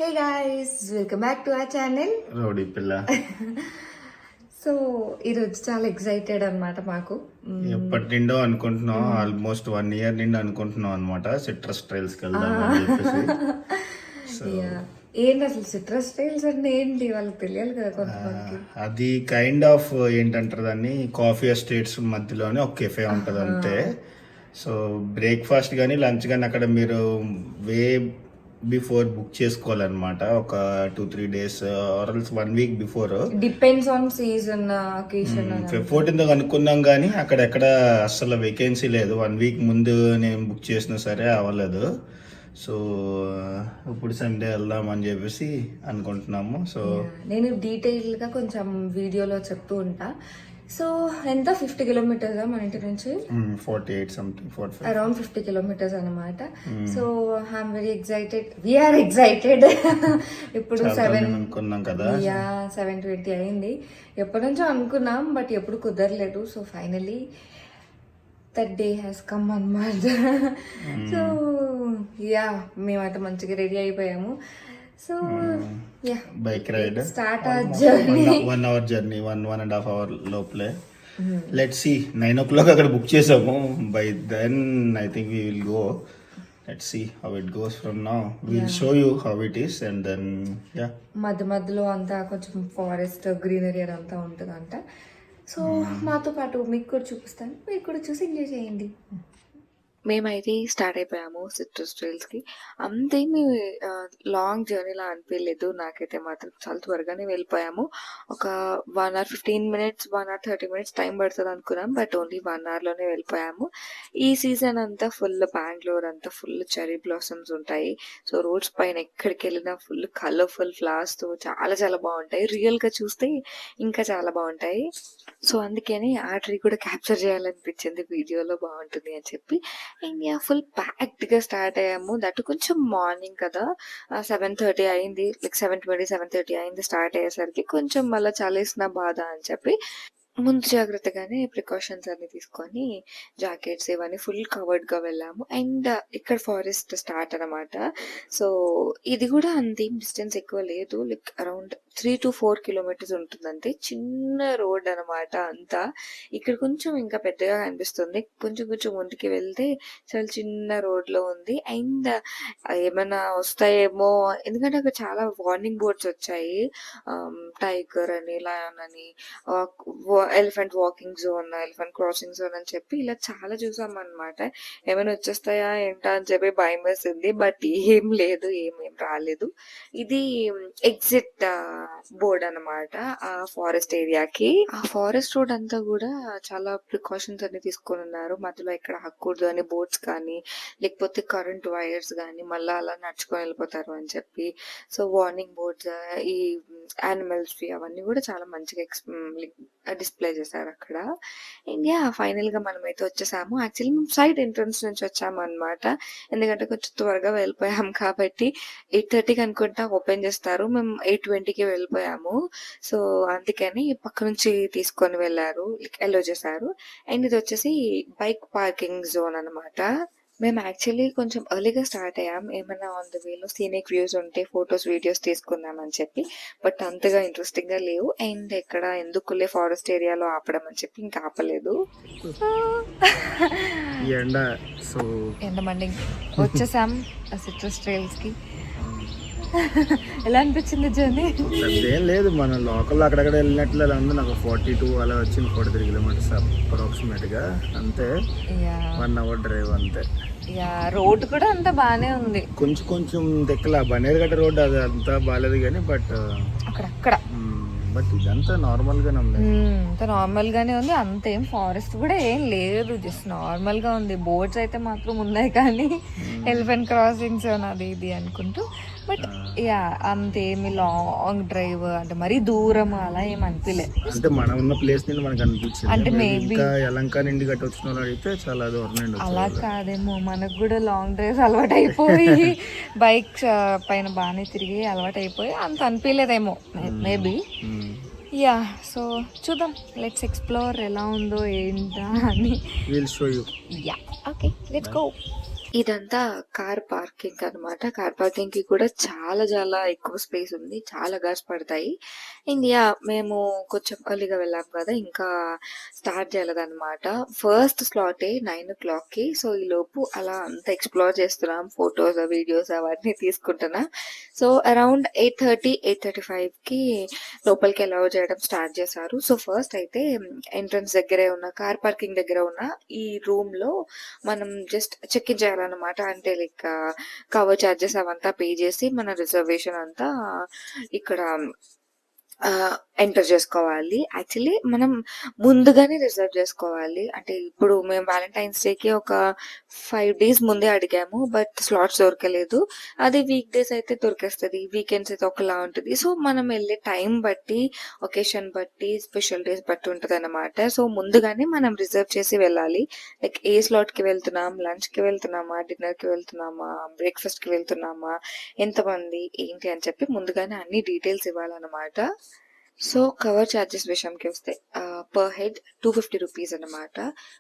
Hey guys, welcome back to our channel rowdy పిల్ల. So ఈరోజు చాలా ఎక్సైటెడ్ అనమాట మాకు. ఎప్పటి నిండో అనుకుంటున్నాం, ఆల్మోస్ట్ 1 year నిండా అనుకుంటున్నాం అనమాట సిట్రస్ ట్రైల్స్ కి వెళ్దాం అని చెప్పేసి. సో ఏంటి అసలు సిట్రస్ ట్రైల్స్ అంటే ఏంటి, వాళ్ళకి తెలియాలి కదా కొంతమందికి. అది కైండ్ ఆఫ్ ఏంటంటారు దాన్ని, కాఫీ ఎస్టేట్స్ మధ్యలోనే ఒక కెఫే ఉంటుంది అంతే. సో బ్రేక్ఫాస్ట్ కానీ లంచ్ కానీ అక్కడ మీరు బిఫోర్ బుక్ చేసుకోవాలన్నమాట. ఒక 2-3 days ఆర్ఎల్స్ 1 week before. Depends on season, occasion. 14th అనుకున్నాం కానీ అక్కడ ఎక్కడ అస్సలు వేకెన్సీ లేదు. 1 week ముందు నేను బుక్ చేసినా సరే అవ్వలేదు. సో ఇప్పుడు సండే వెళ్దాం అని చెప్పేసి అనుకుంటున్నాము. సో నేను డీటెయిల్ గా కొంచెం వీడియోలో చెప్తూ ఉంటా. సో ఎంత 50 kilometers మన ఇంటి నుంచి? 48 something, 45, అరౌండ్ 50 kilometers అనమాట. So I'm very excited, we're excited. ఇప్పుడు 7:20 అయింది. ఎప్పటి నుంచో అనుకున్నాం బట్ ఎప్పుడు కుదరలేదు. So finally that day has come అన్నమాట. సో యా, మేమైతే మంచిగా రెడీ అయిపోయాము. So yeah, bike ride start our journey. 1 hour journey, 1.5 hour లోపలే. Let's see. 9 o'clock అక్కడ బుక్ చేసాము. By then I think we will go. Let's see how it goes from now. Will show you how it is and then yeah. మధ్య మధ్యలో అంతా కొంచెం forest greenery అదంతా ఉంటుందంట. So మాతో పాటు మీకు కూడా చూపిస్తాను, మీరు కూడా చూసి ఎంజాయ్ చేయండి. మేమైతే స్టార్ట్ అయిపోయాము సిట్రస్ ట్రైల్స్కి. అంతేమి లాంగ్ జర్నీలా అనిపించలేదు నాకైతే. మాత్రం చాలా త్వరగానే వెళ్ళిపోయాము. ఒక 1 hour 15 minutes, 1 hour 30 minutes time పడుతుంది అనుకున్నాం, బట్ ఓన్లీ 1 hourలోనే వెళ్ళిపోయాము. ఈ సీజన్ అంతా ఫుల్ బెంగళూరు అంతా ఫుల్ చెరీ బ్లాసమ్స్ ఉంటాయి. సో రోడ్స్ పైన ఎక్కడికి వెళ్ళినా ఫుల్ కలర్ఫుల్ ఫ్లవర్స్తో చాలా చాలా బాగుంటాయి. రియల్గా చూస్తే ఇంకా చాలా బాగుంటాయి. సో అందుకని ఆ ట్రీ కూడా క్యాప్చర్ చేయాలనిపించింది, వీడియోలో బాగుంటుంది అని చెప్పి. ఇండియా ఫుల్ ప్యాక్డ్గా స్టార్ట్ అయ్యాము. దట్ కొంచెం మార్నింగ్ కదా, 7:30 అయింది. లైక్ 7:20, 7:30 అయింది స్టార్ట్ అయ్యేసరికి. కొంచెం మళ్ళీ చలేసిన బాధ అని చెప్పి ముందు జాగ్రత్తగానే ప్రికాషన్స్ అన్ని తీసుకొని జాకెట్స్ ఇవన్నీ ఫుల్ కవర్డ్గా వెళ్ళాము. అండ్ ఇక్కడ ఫారెస్ట్ స్టార్ట్ అనమాట. సో ఇది కూడా అంతేం డిస్టెన్స్ ఎక్కువ లేదు, లైక్ అరౌండ్ 3 to 4 kilometers ఉంటుందంటే. చిన్న రోడ్ అనమాట అంతా. ఇక్కడ కొంచెం ఇంకా పెద్దగా కనిపిస్తుంది. కొంచెం కొంచెం ముందుకి వెళ్తే చాలా చిన్న రోడ్లో ఉంది. అండ్ ఏమైనా వస్తాయేమో, ఎందుకంటే అక్కడ చాలా వార్నింగ్ బోర్డ్స్ వచ్చాయి. టైగర్ అని, లయన్ అని, elephant walking zone, elephant crossing zone అని చెప్పి ఇలా చాలా చూసాం అనమాట. ఏమైనా వచ్చేస్తాయా ఏంటా అని చెప్పి భయం వేసింది, బట్ ఏం లేదు, ఏమేం రాలేదు. ఇది ఎగ్జిట్ బోర్డ్ అనమాట ఆ ఫారెస్ట్ ఏరియాకి. ఆ ఫారెస్ట్ రోడ్ అంతా కూడా చాలా ప్రికాషన్స్ అన్ని తీసుకొని ఉన్నారు. మధ్యలో ఎక్కడ హక్కూడదు అని బోర్డ్స్ కానీ, లేకపోతే కరెంట్ వైర్స్ కానీ మళ్ళీ అలా నడుచుకొని వెళ్ళిపోతారు అని చెప్పి. సో వార్నింగ్ బోర్డ్స్, ఈ యానిమల్స్ అవన్నీ కూడా చాలా మంచిగా డిస్ప్లే చేశారు అక్కడ. ఇండియా ఫైనల్ గా మనమైతే వచ్చేసాము. యాక్చువల్లీ మేము సైడ్ ఎంట్రన్స్ నుంచి వచ్చాము అనమాట, ఎందుకంటే కొంచెం త్వరగా వెళ్ళిపోయాం కాబట్టి. 8:30కి అనుకుంటా ఓపెన్ చేస్తారు, మేము 8:20కి వెళ్ళిపోయాము. సో అందుకని పక్క నుంచి తీసుకొని వెళ్ళారు, ఎల్లో చేశారు. అండ్ ఇది వచ్చేసి బైక్ పార్కింగ్ జోన్ అనమాట. మేము యాక్చువల్లీ కొంచెం ఎర్లీగా స్టార్ట్ అయ్యాం, ఏమైనా ఆన్ ద వేలో సీనిక్ వ్యూస్ ఉంటే ఫొటోస్ వీడియోస్ తీసుకుందాం అని చెప్పి. బట్ అంతగా ఇంట్రెస్టింగ్ గా లేవు. అండ్ ఎక్కడ ఎందుకులే ఫారెస్ట్ ఏరియాలో ఆపడం అని చెప్పి ఇంకా ఆపలేదు. ఎండమండి వచ్చేసాం సిట్రస్ ట్రైల్స్ కి. ఎలా అనిపించింది జర్నీ? ఏం లేదు, మన లోకల్ అక్కడక్కడ వెళ్ళినట్లు అలా ఉంది. నాకు 42 అలా వచ్చింది, 43 kilometers అప్రాక్సిమేట్ గా అంతే. 1 hour డ్రైవ్ అంతే. రోడ్ కూడా అంతా బానే ఉంది. కొంచెం కొంచెం దగ్గర బనేరుగట్ట రోడ్ అది అంతా బాగాలేదు కానీ, బట్ అక్కడక్కడ బట్ ఇదంతా నార్మల్ గానే ఉంది. అంత నార్మల్ గానే ఉంది. అంతేం ఫారెస్ట్ కూడా ఏం లేదు, జస్ట్ నార్మల్ గా ఉంది. బోర్డ్స్ అయితే మాత్రం ఉన్నాయి కానీ ఎలిఫెంట్ క్రాసింగ్స్ అది ఇది అనుకుంటూ. బట్ యా అంతేమి లాంగ్ డ్రైవ్ అంటే మరీ దూరం అలా ఏం అనిపించలే. అంటే మనం ఉన్న ప్లేస్ నుండి మనకు అనిపించింది. అంటే మేబీ యలంక నుండి గట్ట వచ్చిన వాళ్ళు అయితే చాలా దూరం నుండి. అలా కాదేమో, మనకు కూడా లాంగ్ డ్రైవ్స్ అలవాటు అయిపోయి బైక్స్ పైన బాగానే తిరిగి అలవాటు అయిపోయి అంత అనిపించలేదేమో మేబీ. యా, సో చూద్దాం, లెట్స్ ఎక్స్ప్లోర్ ఎలా ఉందో ఏంటా అని. Will show you. Yeah, okay, let's go. ఇదంతా కార్ పార్కింగ్ అన్నమాట. కార్ పార్కింగ్‌కి కూడా చాలా చాలా ఎక్కువ స్పేస్ ఉంది. చాలా కార్స్ పడతాయి. And yeah! మేము కొంచెం ఎర్లీగా వెళ్ళాం కదా! ఇంకా స్టార్ట్ చేయలేదన్నమాట. ఫస్ట్ స్లాటే 9:00కి. సో, ఈలోపు అలా అంతా ఎక్స్‌ప్లోర్ చేస్తున్నాం. ఫోటోస్, వీడియోస్ అవన్నీ తీసుకుంటున్నా. సో, అరౌండ్ 8:30, 8:35కి లోపలికి అలౌ చేయడం స్టార్ట్ చేశారు. సో, ఫస్ట్ అయితే ఎంట్రన్స్ దగ్గరే ఉన్న కార్ పార్కింగ్ దగ్గర ఉన్న ఈ రూమ్‌లో మనం జస్ట్ చెక్ ఇన్ చేయాలన్నమాట. అంటే లైక్ కవర్ చార్జెస్ అవంతా పే చేసి మన రిజర్వేషన్ అంతా ఇక్కడ ఎంటర్ చేసుకోవాలి. యాక్చువల్లీ మనం ముందుగానే రిజర్వ్ చేసుకోవాలి. అంటే ఇప్పుడు మేము వాలంటైన్స్ డేకి ఒక 5 డేస్ ముందే అడిగాము. బట్ స్లాట్స్ దొరకలేదు. అదే వీక్ డేస్ అయితే దొరికేస్తది. వీకెండ్స్ అయితే ఒకలా ఉంటది. సో, మనం వెళ్ళే టైం బట్టి, ఒకేషన్ బట్టి, స్పెషల్ డేస్ బట్టి ఉంటదన్నమాట. సో, ముందుగానే మనం రిజర్వ్ చేసి వెళ్ళాలి. లైక్ ఏ స్లాట్‌కి వెళ్తున్నాం, లంచ్‌కి వెళ్తున్నామా, డిన్నర్‌కి వెళ్తున్నామా, బ్రేక్‌ఫాస్ట్‌కి వెళ్తున్నామా, ఎంతమంది, ఏంటి అని చెప్పి ముందుగానే అన్ని డీటెయిల్స్ ఇవ్వాలన్నమాట. సో, కవర్ చార్జెస్ విషయంకి వస్తే పర్ హెడ్ రూ. 250 అన్నమాట.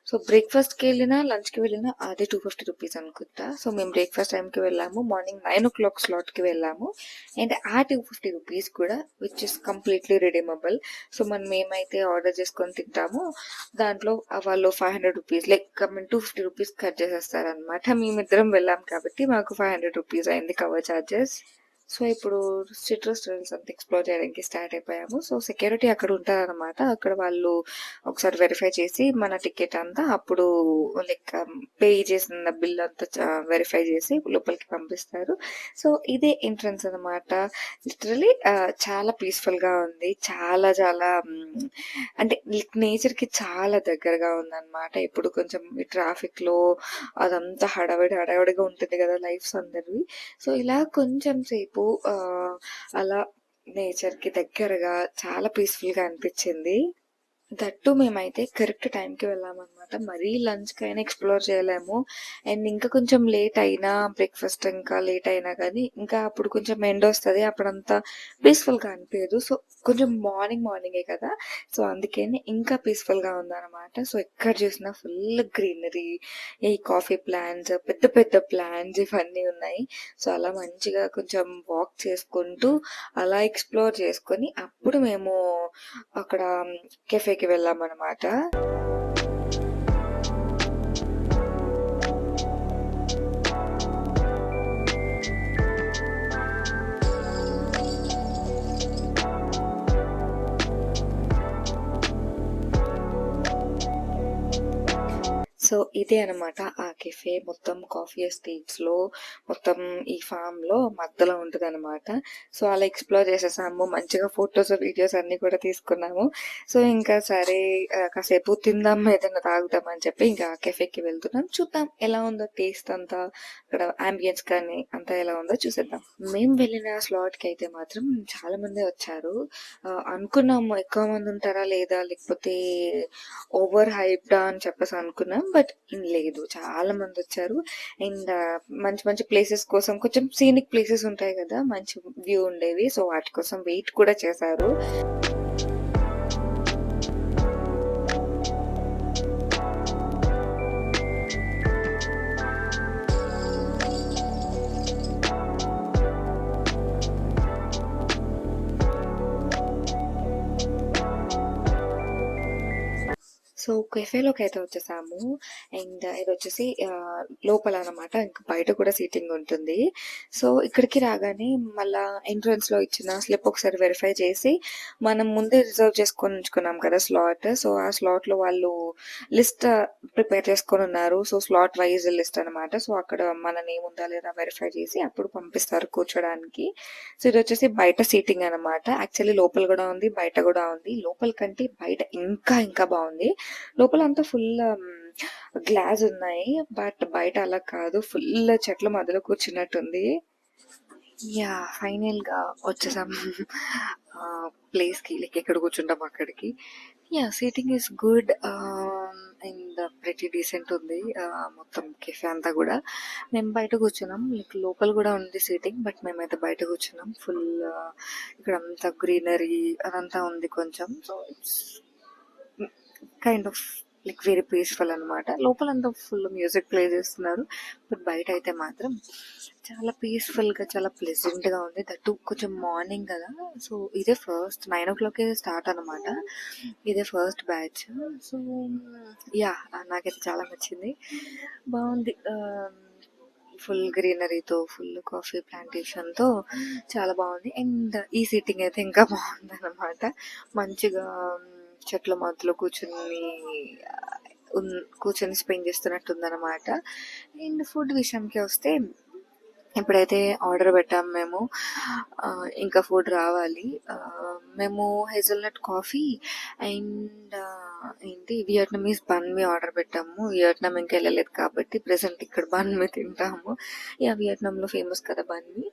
సో, బ్రేక్‌ఫాస్ట్‌కెళ్ళినా, లంచ్‌కి వెళ్ళినా అదే రూ. 250 అనుకుంటా. సో, మేము బ్రేక్‌ఫాస్ట్ టైమ్‌కి వెళ్ళాము. మార్నింగ్ 9:00 స్లాట్‌కి వెళ్ళాము. అండ్ ఆ రూ. 250 కూడా which is completely redeemable. So, మనం ఏమైతే ఆర్డర్ చేసుకొని తింటామో దాంట్లో వాళ్ళు రూ. 500 లైక్ ఐ మీన్ రూ. 250 కట్ చేసేస్తారనమాట. మేమిద్దరం వెళ్ళాం కాబట్టి మాకు రూ. 500 అయింది కవర్ చార్జెస్. సో, ఇప్పుడు సిట్రస్ ట్రైల్స్ అంతా ఎక్స్‌ప్లోర్ చేయడానికి స్టార్ట్ అయిపోయాము. సో, సెక్యూరిటీ అక్కడ ఉంటారనమాట. అక్కడ వాళ్ళు ఒకసారి వెరిఫై చేసి మన టికెట్ అంతా అప్పుడు లైక్ పే చేసిన బిల్ అంతా వెరిఫై చేసి లోపలికి పంపిస్తారు. సో, ఇదే ఎంట్రన్స్ అనమాట. లిటరల్లీ చాలా పీస్‌ఫుల్‌గా ఉంది. చాలా చాలా అంటే నేచర్‌కి చాలా దగ్గరగా ఉందనమాట. ఇప్పుడు కొంచెం ఈ ట్రాఫిక్‌లో అదంతా హడావిడిగా ఉంటుంది కదా! లైఫ్స్ అందరివి. సో, ఇలా కొంచెం సేపు అలా నేచర్‌కి దగ్గరగా చాలా పీస్‌ఫుల్‌గా అనిపిచ్చింది. దట్టు మేమైతే కరెక్ట్ టైంకి వెళ్ళామనమాట. మరీ లంచ్‌కైనా ఎక్స్‌ప్లోర్ చేయలేము. అండ్ ఇంకా కొంచెం లేట్ అయినా బ్రేక్‌ఫాస్ట్ ఇంకా లేట్ అయినా గానీ, ఇంకా అప్పుడు కొంచెం ఎండొస్తది. అప్పుడంతా పీస్‌ఫుల్‌గా అనిపియదు. సో, కొంచెం మార్నింగే కదా! సో, అందుకని ఇంకా పీస్‌ఫుల్‌గా ఉందనమాట. సో, ఎక్కడ చూసినా ఫుల్ గ్రీనరీ, ఈ కాఫీ ప్లాంట్స్, పెద్ద పెద్ద ప్లాంట్స్ ఇవన్నీ ఉన్నాయి. సో, అలా మంచిగా కొంచెం వాక్ చేసుకుంటూ, అలా ఎక్స్‌ప్లోర్ చేసుకొని, అప్పుడు మేము అక్కడ కెఫేకి వెళ్ళామనమాట. సో, ఇదే అనమాట ఆ కెఫే. మొత్తం కాఫీ ఎస్టేట్స్‌లో మొత్తం ఈ ఫార్మ్‌లో మధ్యలో ఉంటదనమాట. సో, అలా ఎక్స్‌ప్లోర్ చేసేసాము. మంచిగా ఫోటోస్, వీడియోస్ అన్నీ కూడా తీసుకున్నాము. సో, ఇంకా సరే కాసేపు తిందాం, ఏదైనా తాగుదాం అని చెప్పి ఇంకా కెఫేకి వెళ్తున్నాం. చూద్దాం ఎలా ఉందో టేస్ట్ అంతా, అక్కడ యాంబియన్స్ కానీ అంతా ఎలా ఉందో చూసేద్దాం. మేము వెళ్ళిన స్లాట్‌కి అయితే మాత్రం చాలా మందే వచ్చారు. అనుకున్నాము ఎక్కువ మంది ఉంటారా లేదా, లేకపోతే ఓవర్ హైప్డా అని చెప్పేసి అనుకున్నాం. బట్ లేదు, చాలా మందొచ్చారు. అండ్ మంచి మంచి ప్లేసెస్ కోసం కొంచెం సీనిక్ ప్లేసెస్ ఉంటాయి గదా! మంచి వ్యూ ఉండేవి. సో, వాటి కోసం వెయిట్ కూడా చేశారు. సో, కెఫేలోకైతే వచ్చేసాము. అండ్ ఇదొచ్చేసి లోపలనమాట. ఇంక బయట కూడా సీటింగుంటుంది. సో, ఇక్కడికి రాగానే మళ్ళా ఎంట్రన్స్‌లో ఇచ్చిన స్లిప్ ఒకసారి వెరిఫై చేసి, మనం ముందే రిజర్వ్ చేసుకొని ఉంచుకున్నాం కదా స్లాట్. సో, ఆ స్లాట్‌లో వాళ్ళు లిస్ట్ ప్రిపేర్ చేసుకొనున్నారు. సో, స్లాట్ వైస్ లిస్ట్ అనమాట. సో, అక్కడ మన నేమ్ ఉందా లేదా వెరిఫై చేసి అప్పుడు పంపిస్తారు కూర్చోడానికి. సో, ఇదొచ్చేసి బయట సీటింగ్ అనమాట. యాక్చువల్లీ లోపల గూడా ఉంది, బయట గూడా ఉంది. లోపల కంటే బయట ఇంకా బావుంది. లోపలంతా ఫుల్ గ్లాస్ ఉన్నాయి. బట్ బయట అలా కాదు. ఫుల్ చెట్ల మధ్యలో కూర్చున్నట్టుంది. యాహ్! ఫైనల్‌గా వచ్చేసాం ప్లేస్‌కి. లైక్ ఎక్కడ కూర్చుంటాం అక్కడికి. Yeah! Seating is good. And pretty decent ఉంది. మొత్తం కెఫే అంతా గూడా. మేము బయట కూర్చున్నాం. లైక్ లోపల గూడా ఉంది సీటింగ్. బట్ మేమైతే బయట కూర్చున్నాం. ఫుల్ ఇక్కడంతా గ్రీనరీ అదంతా ఉంది కొంచెం. So, it's kind of like very peaceful అనమాట. లోపలంతా ఫుల్ మ్యూజిక్ ప్లే చేస్తున్నారు, బట్ బయట అయితే మాత్రం చాలా పీస్ఫుల్గా చాలా ప్లెజెంట్గా ఉంది. దట్టు కొంచెం మార్నింగ్ కదా, సో ఇదే ఫస్ట్ 9 o'clock స్టార్ట్ అనమాట. ఇదే ఫస్ట్ బ్యాచ్. సో యా, నాకైతే చాలా నచ్చింది, బాగుంది. ఫుల్ గ్రీనరీతో, ఫుల్ కాఫీ ప్లాంటేషన్తో చాలా బాగుంది. అండ్ ఈ సీటింగ్ అయితే ఇంకా బాగుంది అనమాట. మంచిగా చెట్ల మధ్యలో కూర్చొని స్పెండ్ చేస్తున్నట్టు ఉందన్నమాట. అండ్ ఫుడ్ విషయానికి వస్తే ఇప్పుడైతే ఆర్డర్ పెట్టాము మేము, ఇంకా ఫుడ్ రావాలి. మేము హేజల్నట్ కాఫీ అండ్ ఏంటి వియట్నమీస్ బన్ మీ ఆర్డర్ పెట్టాము. వియట్నాం ఇంకా వెళ్ళలేదు కాబట్టి ప్రెసెంట్ ఇక్కడ బన్ మీ తింటాము. యా, వియట్నాంలో ఫేమస్ కదా బన్ మీ.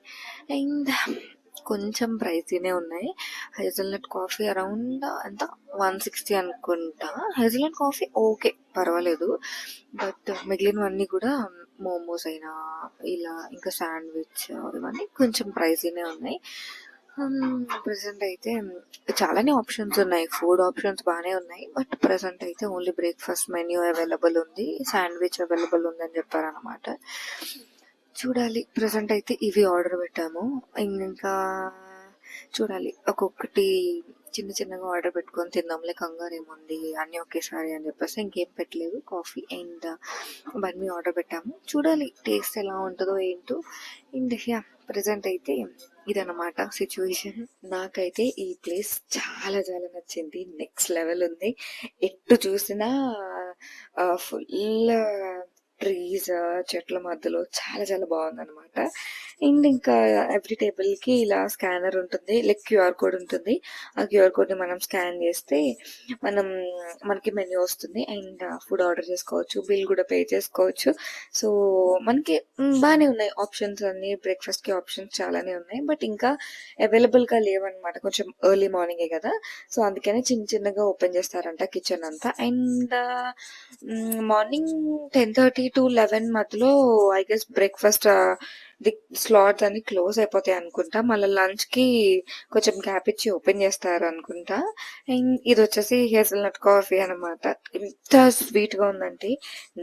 అండ్ కొంచెం ప్రైసీనే ఉన్నాయి. హేజల్నట్ కాఫీ అరౌండ్ ఎంత 160 అనుకుంటా. హేజల్నట్ కాఫీ ఓకే, పర్వాలేదు. బట్ మిగిలినవన్నీ కూడా మోమోస్ అయినా ఇలా ఇంకా శాండ్విచ్ ఇవన్నీ కొంచెం ప్రైసీనే ఉన్నాయి. ప్రజెంట్ అయితే చాలానే ఆప్షన్స్ ఉన్నాయి, ఫుడ్ ఆప్షన్స్ బాగానే ఉన్నాయి. బట్ ప్రజెంట్ అయితే ఓన్లీ బ్రేక్ఫాస్ట్ మెన్యూ అవైలబుల్ ఉంది, శాండ్విచ్ అవైలబుల్ ఉందని చెప్పారనమాట. చూడాలి. ప్రజెంట్ అయితే ఇవి ఆర్డర్ పెట్టాము. ఇంకా చూడాలి, ఒక్కొక్కటి చిన్న చిన్నగా ఆర్డర్ పెట్టుకొని తిందాంలే, కంగారు ఏముంది అన్నీ ఒకేసారి అని చెప్పేసి ఇంకేం పెట్టలేదు. కాఫీ అండ్ బన్నీ ఆర్డర్ పెట్టాము. చూడాలి టేస్ట్ ఎలా ఉంటుందో ఏంటో. అండ్ యా, ప్రజెంట్ అయితే ఇదన్నమాట సిచ్యువేషన్. నాకైతే ఈ ప్లేస్ చాలా చాలా నచ్చింది, నెక్స్ట్ లెవెల్ ఉంది. ఎటు చూసినా ఫుల్ ట్రీస్, చెట్ల మధ్యలో చాలా చాలా బాగుంది అనమాట. అండ్ ఇంకా ఎవ్రీ టేబుల్కి ఇలా స్కానర్ ఉంటుంది, లైక్ క్యూఆర్ కోడ్ ఉంటుంది. ఆ క్యూఆర్ కోడ్ని మనం స్కాన్ చేస్తే మనకి మెన్యూ వస్తుంది అండ్ ఫుడ్ ఆర్డర్ చేసుకోవచ్చు, బిల్ కూడా పే చేసుకోవచ్చు. సో మనకి బాగానే ఉన్నాయి ఆప్షన్స్ అన్నీ. బ్రేక్ఫాస్ట్కి ఆప్షన్స్ చాలానే ఉన్నాయి, బట్ ఇంకా అవైలబుల్గా లేవన్నమాట. కొంచెం ఎర్లీ మార్నింగే కదా, సో అందుకనే చిన్న చిన్నగా ఓపెన్ చేస్తారంట కిచెన్ అంతా. అండ్ మార్నింగ్ 10:30 to 11 మధ్యలో I guess breakfast the slots అన్ని క్లోజ్ అయిపోతాయి అనుకుంటా. మళ్ళీ లంచ్కి కొంచెం గ్యాప్ ఇచ్చి ఓపెన్ చేస్తారు అనుకుంటా. అండ్ ఇది వచ్చేసి హేజల్నట్ కాఫీ అనమాట. ఎంత స్వీట్గా ఉందంటే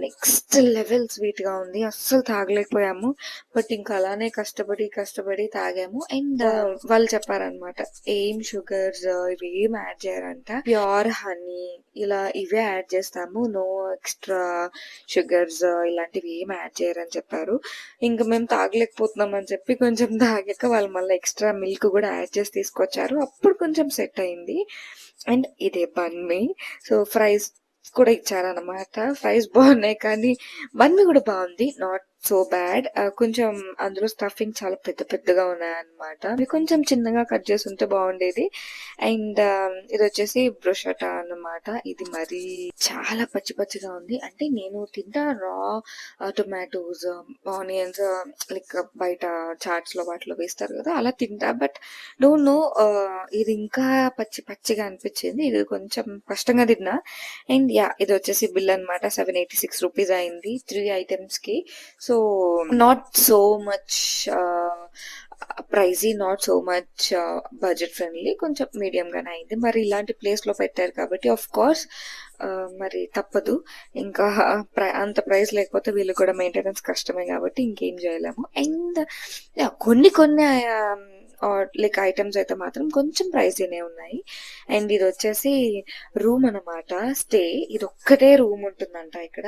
నెక్స్ట్ లెవెల్ స్వీట్గా ఉంది, అస్సలు తాగలేకపోయాము. బట్ ఇంకా అలానే కష్టపడి తాగాము. అండ్ వాళ్ళు చెప్పారనమాట ఏం షుగర్స్ ఇవి ఏం యాడ్ చేయరంట, ప్యూర్ హనీ ఇలా ఇవే యాడ్ చేస్తాము, నో ఎక్స్ట్రా షుగర్స్ ఇలాంటివి ఏం యాడ్ చేయరని చెప్పారు. ఇంకా మేము తాగలేకపోతున్నాం అని చెప్పి కొంచెం తాగాక వాళ్ళు మళ్ళీ ఎక్స్ట్రా మిల్క్ కూడా యాడ్ చేసి తీసుకొచ్చారు, అప్పుడు కొంచెం సెట్ అయింది. అండ్ ఇదే బన్ మీ. సో ఫ్రైస్ కూడా ఇచ్చారనమాట. ఫ్రైస్ బాగున్నాయి కానీ బన్ మీ కూడా బాగుంది, నాట్ సో బ్యాడ్. కొంచెం అందులో స్టఫింగ్ చాలా పెద్ద పెద్దగా ఉన్నాయన్నమాట, అవి కొంచెం చిన్నగా కట్ చేసి ఉంటే బాగుండేది. అండ్ ఇది వచ్చేసి బ్రోషటా అన్నమాట. ఇది మరి చాలా పచ్చి పచ్చిగా ఉంది. అంటే నేను తింటా రా టొమాటోస్, ఆనియన్స్, లైక్ బయట చాట్స్ లో వాటిలో వేస్తారు కదా, అలా తింటా. బట్ డోంట్ నో, ఇది ఇంకా పచ్చిగా అనిపించింది. ఇది కొంచెం కష్టంగా తిన్నా. అండ్ యా, ఇది వచ్చేసి బిల్ అనమాట. 786 రూపీస్ అయింది 3 items కి. So not so much ప్రైజీ, not so much budget friendly, కొంచెం మీడియం గానే అయింది. మరి ఇలాంటి ప్లేస్ లో పెట్టారు కాబట్టి ఆఫ్ కోర్స్ మరి తప్పదు. ఇంకా అంత ప్రైస్ లేకపోతే వీళ్ళు కూడా మెయింటెనెన్స్ కష్టమే కాబట్టి ఇంకేం చేయలేము. అండ్ కొన్ని లైక్ ఐటమ్స్ అయితే మాత్రం కొంచెం ప్రైజీనే ఉన్నాయి. అండ్ ఇది వచ్చేసి రూమ్ అనమాట, స్టే. ఇది ఒక్కటే రూమ్ ఉంటుందంట ఇక్కడ.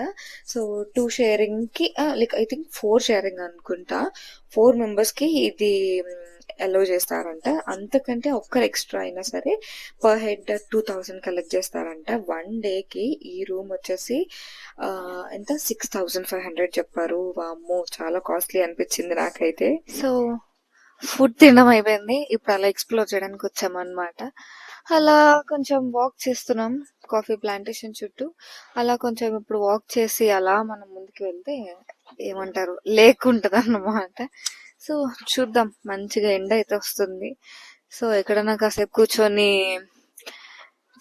సో 2 షేరింగ్ కి లైక్ ఐ థింక్ 4 షేరింగ్ అనుకుంటా, 4 members కి ఇది అలౌ చేస్తారంట. అంతకంటే ఒక్కరు ఎక్స్ట్రా అయినా సరే పర్ హెడ్ 2000 కలెక్ట్ చేస్తారంట. 1 డేకి ఈ రూమ్ వచ్చేసి ఎంత 6500 చెప్పారు. వామ్మో, చాలా కాస్ట్లీ అనిపించింది నాకైతే. సో ఫుడ్ తినడం అయిపోయింది, ఇప్పుడు అలా ఎక్స్ప్లోర్ చేయడానికి వచ్చామన్నమాట. అలా కొంచెం వాక్ చేస్తున్నాం కాఫీ ప్లాంటేషన్ చుట్టూ. అలా కొంచెం ఇప్పుడు వాక్ చేసి అలా మనం ముందుకు వెళ్తే ఏమంటారు లేక్ ఉంటుంది అన్నమాట. సో చూద్దాం, మంచిగా ఎండ అయితే వస్తుంది. సో ఎక్కడన్నా కాసేపు కూర్చొని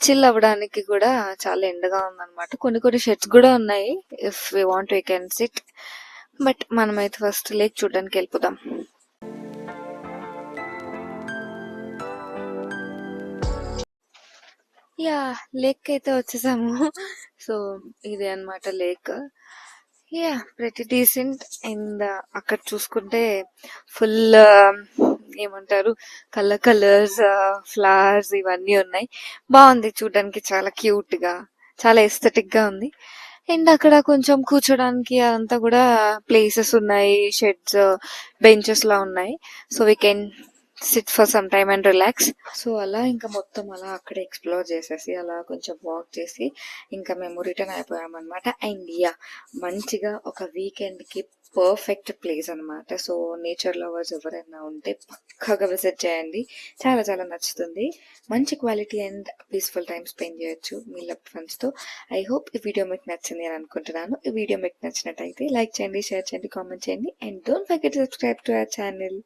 చిల్ అవ్వడానికి కూడా చాలా ఎండగా ఉందన్నమాట. కొన్ని షెడ్స్ కూడా ఉన్నాయి, if we want we can sit. But మనమైతే ఫస్ట్ లేక్ చూడడానికి వెళ్ళిపోదాం. యా లేక్ అయితే వచ్చేసాము. సో ఇదే అన్నమాట lake. Yeah pretty decent. And అక్కడ చూసుకుంటే ఫుల్ ఏమంటారు కలర్స్ ఫ్లవర్స్ ఇవన్నీ ఉన్నాయి. బాగుంది చూడడానికి, చాలా క్యూట్ గా, చాలా ఎస్థెటిక్ గా ఉంది. అండ్ అక్కడ కొంచెం కూర్చోడానికి అదంతా కూడా ప్లేసెస్ ఉన్నాయి, షెడ్స్, బెంచెస్ లా ఉన్నాయి. So we can SIT for some time and relax. So అలా ఇంకా మొత్తం అలా అక్కడ ఎక్స్ప్లోర్ చేసేసి అలా కొంచెం వాక్ చేసి ఇంకా మేము రిటర్న్ అయిపోయాం అనమాట. అండ్ యా మంచిగా ఒక వీకెండ్ కి పర్ఫెక్ట్ ప్లేస్ అన్నమాట. సో నేచర్ లవర్స్ ఎవరైనా ఉంటే పక్కగా విజిట్ చేయండి, చాలా చాలా నచ్చుతుంది. మంచి quality and peaceful time spend చేయొచ్చు మీ లవ్డ్ వన్స్ తో. ఐ హోప్ ఈ వీడియో మీకు నచ్చింది అని అనుకుంటున్నాను. ఈ వీడియో మీకు నచ్చినట్టయితే లైక్ చేయండి, షేర్ చేయండి, కామెంట్ చేయండి. And don't forget to subscribe to our channel.